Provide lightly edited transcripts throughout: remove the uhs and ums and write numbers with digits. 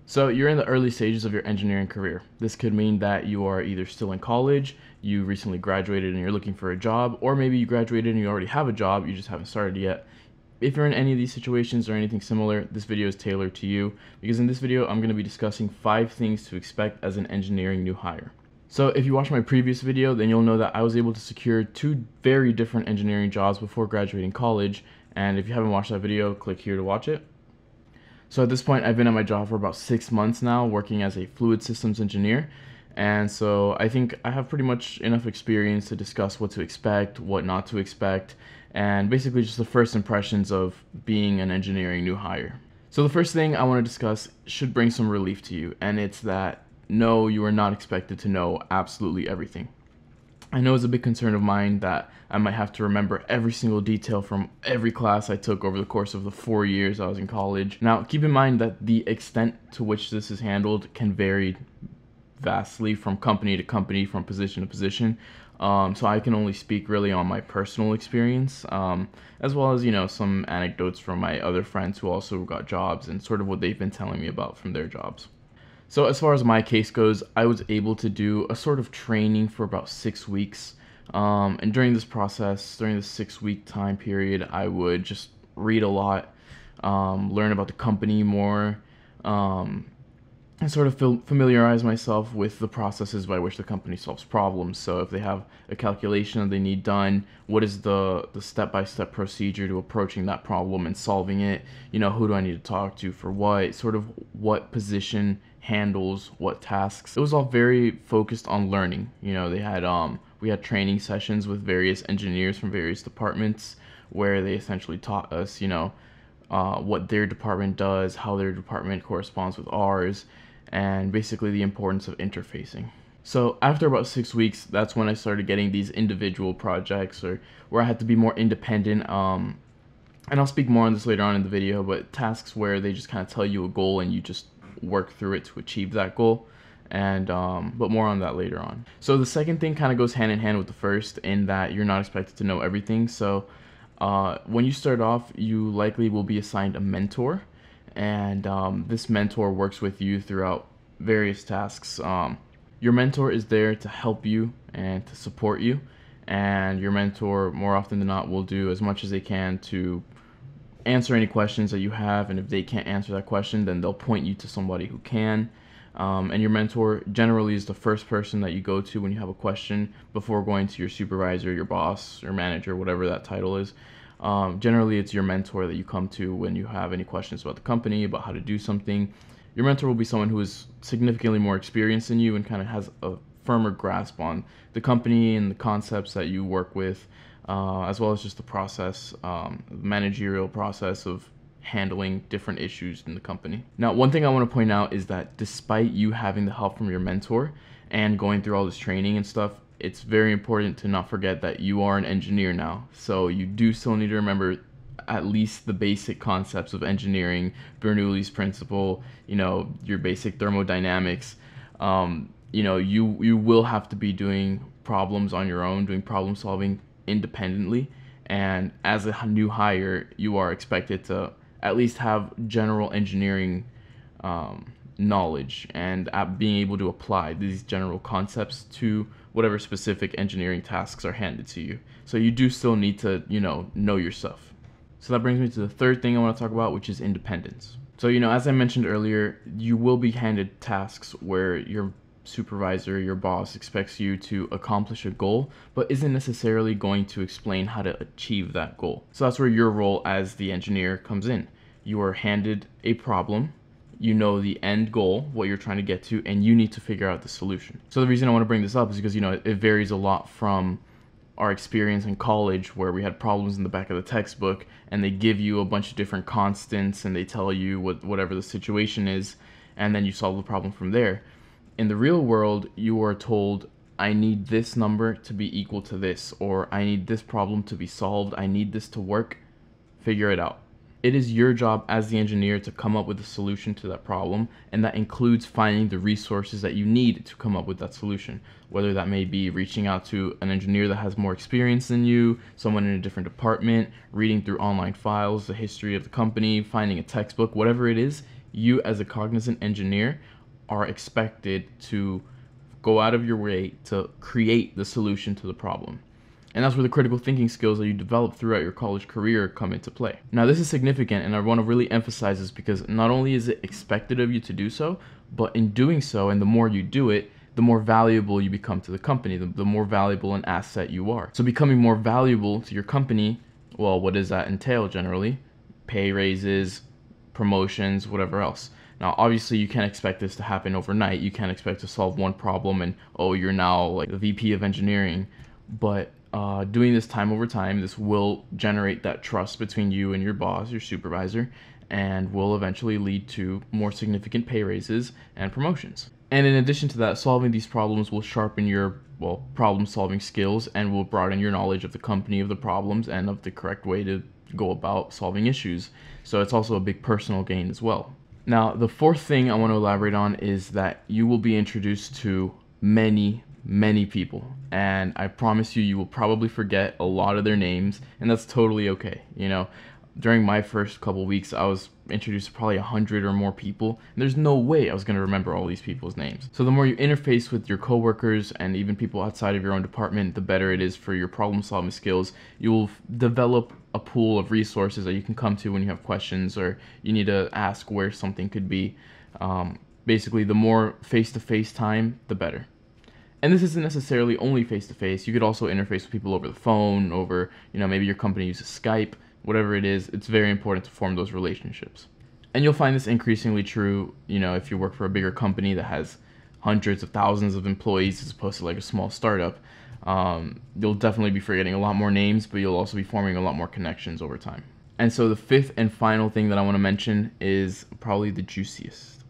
So you're in the early stages of your engineering career. This could mean that you are either still in college, you recently graduated and you're looking for a job, or maybe you graduated and you already have a job, you just haven't started yet. If you're in any of these situations or anything similar, this video is tailored to you because in this video, I'm going to be discussing 5 things to expect as an engineering new hire. So if you watched my previous video, then you'll know that I was able to secure 2 very different engineering jobs before graduating college. And if you haven't watched that video, click here to watch it. So at this point, I've been at my job for about 6 months now, working as a fluid systems engineer. And so I think I have pretty much enough experience to discuss what to expect, what not to expect, and basically just the first impressions of being an engineering new hire. So the first thing I want to discuss should bring some relief to you, and it's that no, you are not expected to know absolutely everything. I know it's a big concern of mine that I might have to remember every single detail from every class I took over the course of the 4 years I was in college. Now, keep in mind that the extent to which this is handled can vary vastly from company to company, from position to position. So I can only speak really on my personal experience, as well as, some anecdotes from my other friends who also got jobs and sort of what they've been telling me about from their jobs. So as far as my case goes, I was able to do a sort of training for about 6 weeks. And during this process, during the 6-week time period, I would just read a lot, learn about the company more, and sort of familiarize myself with the processes by which the company solves problems. So if they have a calculation that they need done, what is the step-by-step procedure to approaching that problem and solving it? Who do I need to talk to for what? Sort of what position handles what tasks. It was all very focused on learning. They had we had training sessions with various engineers from various departments where they essentially taught us, what their department does, how their department corresponds with ours, and basically the importance of interfacing. So after about 6 weeks, that's when I started getting these individual projects or where I had to be more independent. And I'll speak more on this later on in the video, but tasks where they just kind of tell you a goal and you just work through it to achieve that goal. And but more on that later on. So the second thing kind of goes hand in hand with the first in that you're not expected to know everything. So when you start off, you likely will be assigned a mentor, and this mentor works with you throughout various tasks. Your mentor is there to help you and to support you, and your mentor more often than not will do as much as they can to answer any questions that you have, and if they can't answer that question, then they'll point you to somebody who can. And your mentor generally is the first person that you go to when you have a question before going to your supervisor, your boss, your manager, whatever that title is. Generally, it's your mentor that you come to when you have any questions about the company, about how to do something. Your mentor will be someone who is significantly more experienced than you and kind of has a firmer grasp on the company and the concepts that you work with, as well as just the process, managerial process of handling different issues in the company. Now, one thing I want to point out is that despite you having the help from your mentor and going through all this training and stuff, it's very important to not forget that you are an engineer now. So you do still need to remember at least the basic concepts of engineering, Bernoulli's principle, your basic thermodynamics. You will have to be doing problems on your own, doing problem solving independently. And as a new hire, you are expected to at least have general engineering knowledge and being able to apply these general concepts to whatever specific engineering tasks are handed to you. So you do still need to, know your stuff. So that brings me to the third thing I want to talk about, which is independence. So, as I mentioned earlier, you will be handed tasks where your supervisor, your boss expects you to accomplish a goal, but isn't necessarily going to explain how to achieve that goal. So that's where your role as the engineer comes in. You are handed a problem, you know the end goal, what you're trying to get to, and you need to figure out the solution. So the reason I want to bring this up is because, it varies a lot from our experience in college where we had problems in the back of the textbook and they give you a bunch of different constants and they tell you whatever the situation is, and then you solve the problem from there. In the real world, you are told, I need this number to be equal to this, or I need this problem to be solved, I need this to work, figure it out. It is your job as the engineer to come up with a solution to that problem, and that includes finding the resources that you need to come up with that solution. Whether that may be reaching out to an engineer that has more experience than you, someone in a different department, reading through online files, the history of the company, finding a textbook, whatever it is, you as a cognizant engineer are expected to go out of your way to create the solution to the problem. And that's where the critical thinking skills that you develop throughout your college career come into play. Now, this is significant, and I want to really emphasize this because not only is it expected of you to do so, but in doing so, and the more you do it, the more valuable you become to the company, the more valuable an asset you are. So becoming more valuable to your company, well, what does that entail generally? Pay raises, promotions, whatever else. Now, obviously, you can't expect this to happen overnight. You can't expect to solve one problem and, oh, you're now like the VP of engineering. But doing this time over time, this will generate that trust between you and your boss, your supervisor, and will eventually lead to more significant pay raises and promotions. And in addition to that, solving these problems will sharpen your, well, problem-solving skills and will broaden your knowledge of the company, of the problems, and of the correct way to go about solving issues. So it's also a big personal gain as well. Now, the fourth thing I want to elaborate on is that you will be introduced to many people, and I promise you, you will probably forget a lot of their names, and that's totally okay. You know, during my first couple weeks, I was introduced to probably 100 or more people, and there's no way I was going to remember all these people's names. So the more you interface with your coworkers and even people outside of your own department, the better it is for your problem-solving skills. You will develop a pool of resources that you can come to when you have questions or you need to ask where something could be. Basically, the more face-to-face time, the better. And this isn't necessarily only face-to-face. You could also interface with people over the phone, over, you know, maybe your company uses Skype, whatever it is. It's very important to form those relationships. And you'll find this increasingly true, you know, if you work for a bigger company that has hundreds of thousands of employees as opposed to like a small startup. You'll definitely be forgetting a lot more names, but you'll also be forming a lot more connections over time. And so the fifth and final thing that I want to mention is probably the juiciest,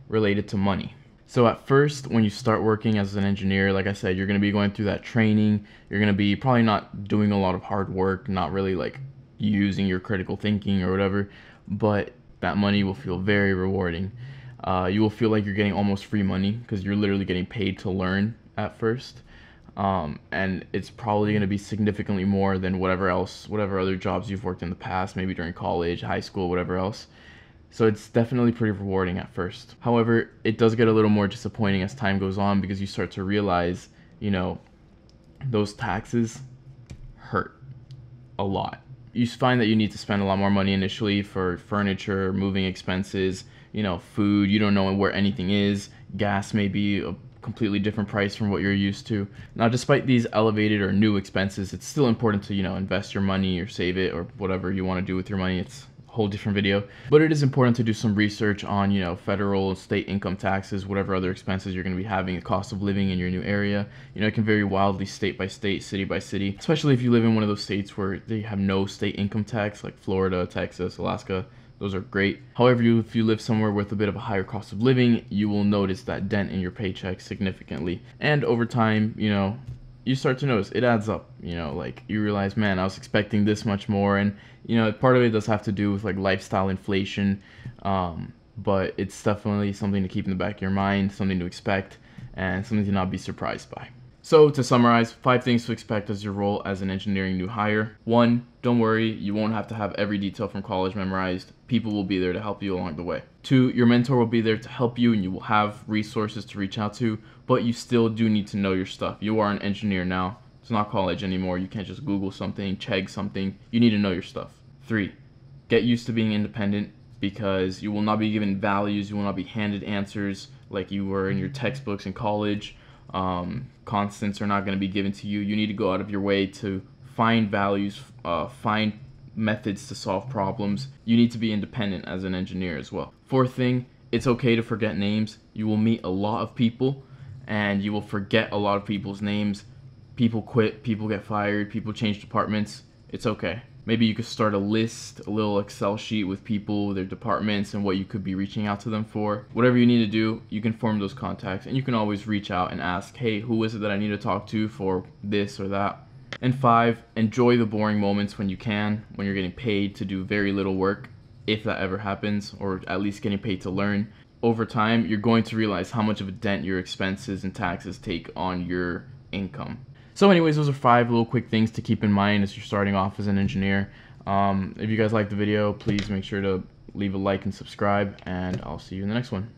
related to money. So at first, when you start working as an engineer, like I said, you're going to be going through that training. You're going to be probably not doing a lot of hard work, not really like using your critical thinking or whatever, but that money will feel very rewarding. You will feel like you're getting almost free money because you're literally getting paid to learn at first. And it's probably going to be significantly more than whatever other jobs you've worked in the past, maybe during college, high school, whatever else. So it's definitely pretty rewarding at first. However, it does get a little more disappointing as time goes on because you start to realize, you know, those taxes hurt a lot. You find that you need to spend a lot more money initially for furniture, moving expenses, you know, food. You don't know where anything is. Gas may be a completely different price from what you're used to. Now, despite these elevated or new expenses, it's still important to, you know, invest your money or save it or whatever you want to do with your money. It's whole different video, but it is important to do some research on, you know, federal and state income taxes, whatever other expenses you're going to be having, the cost of living in your new area. You know, it can vary wildly state by state, city by city, especially if you live in one of those states where they have no state income tax, like Florida, Texas, Alaska. Those are great. However, if you live somewhere with a bit of a higher cost of living, you will notice that dent in your paycheck significantly. And over time, you know, you start to notice it adds up. You know, like you realize, man, I was expecting this much more. And, you know, part of it does have to do with like lifestyle inflation. But it's definitely something to keep in the back of your mind, something to expect, and something to not be surprised by. So to summarize, 5 things to expect as your role as an engineering new hire. 1, don't worry, you won't have to have every detail from college memorized. People will be there to help you along the way. 2, your mentor will be there to help you and you will have resources to reach out to, but you still do need to know your stuff. You are an engineer now. It's not college anymore. You can't just Google something, check something. You need to know your stuff. 3, get used to being independent because you will not be given values. You will not be handed answers like you were in your textbooks in college. Constants are not going to be given to you. You need to go out of your way to find values, find methods to solve problems. You need to be independent as an engineer as well. 4th thing, it's okay to forget names. You will meet a lot of people and you will forget a lot of people's names. People quit, people get fired, people change departments. It's okay. Maybe you could start a list, a little Excel sheet with people, their departments, and what you could be reaching out to them for. Whatever you need to do, you can form those contacts, and you can always reach out and ask, hey, who is it that I need to talk to for this or that? And 5, enjoy the boring moments when you can, when you're getting paid to do very little work, if that ever happens, or at least getting paid to learn. Over time, you're going to realize how much of a dent your expenses and taxes take on your income. So anyways, those are 5 little quick things to keep in mind as you're starting off as an engineer. If you guys liked the video, please make sure to leave a like and subscribe, and I'll see you in the next one.